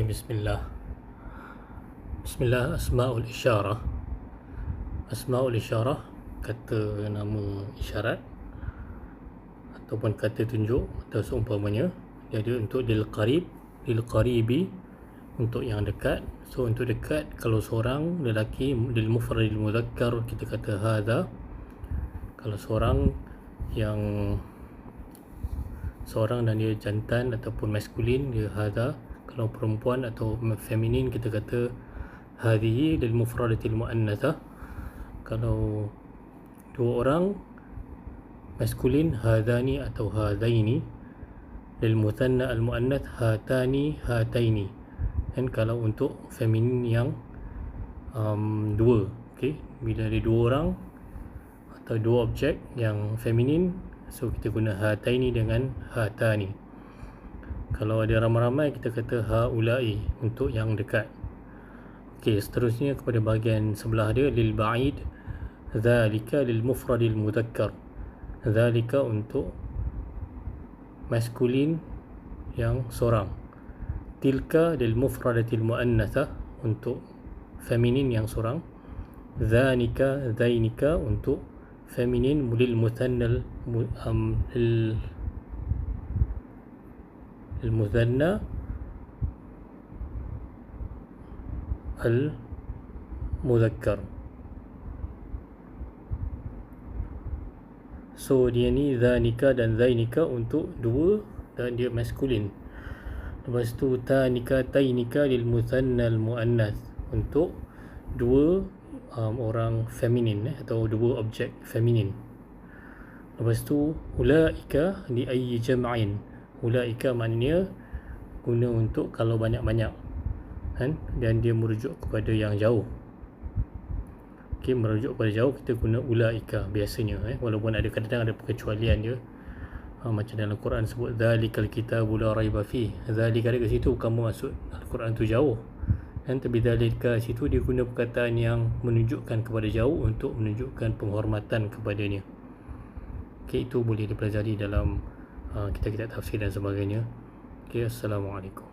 Bismillah. Bismillah. Asma'ul isyarah. Asma'ul isyarah, kata nama isyarat ataupun kata tunjuk atau seumpamanya. Jadi untuk lil qarib, lil qaribi, untuk yang dekat. So untuk dekat, kalau seorang lelaki, lil mufradil mudzakkar kita kata hadza. Kalau seorang dan dia jantan ataupun maskulin, dia hadza. Kalau perempuan atau feminin kita kata hadhihi lil mufradatil muannatsah. Kalau dua orang maskulin, hadani atau hadaini. Lil muthanna al muannats, hatani hataini. Dan kalau untuk feminin yang dua, okey, bila ada dua orang atau dua objek yang feminin, so kita guna hataini dengan hatani. Kalau ada ramai-ramai kita kata haulai, untuk yang dekat. Okey, seterusnya kepada bahagian sebelah dia, lil ba'id, dzalika lil mufradil mudzakkar. Dzalika untuk maskulin yang seorang. Tilka lil mufradatil muannatsah, untuk feminin yang seorang. Dzanika, dzainika, untuk feminin lil muthannal المثنى المذكر. So dia ni zanika dan zainika untuk dua dan dia maskulin. Lepas tu tanika tainika lil muthannal muannats, untuk dua orang feminin atau dua objek feminin. Lepas tu ulaika li ayyi jam'in. Ulaika maknanya guna untuk kalau banyak-banyak, kan? Dan dia merujuk kepada yang jauh. Okey, merujuk kepada jauh kita guna ulaika biasanya, walaupun ada kadang-kadang ada perkecualian dia. Macam dalam Quran sebut dzalikal kitabu la raiba fi. Zalika dekat situ bukan maksud Al-Quran tu jauh. Dan tapi dzalika situ dia guna perkataan yang menunjukkan kepada jauh untuk menunjukkan penghormatan kepadanya. Okey, itu boleh dipelajari dalam kitab-kitab tafsir dan sebagainya. Okay, Assalamualaikum.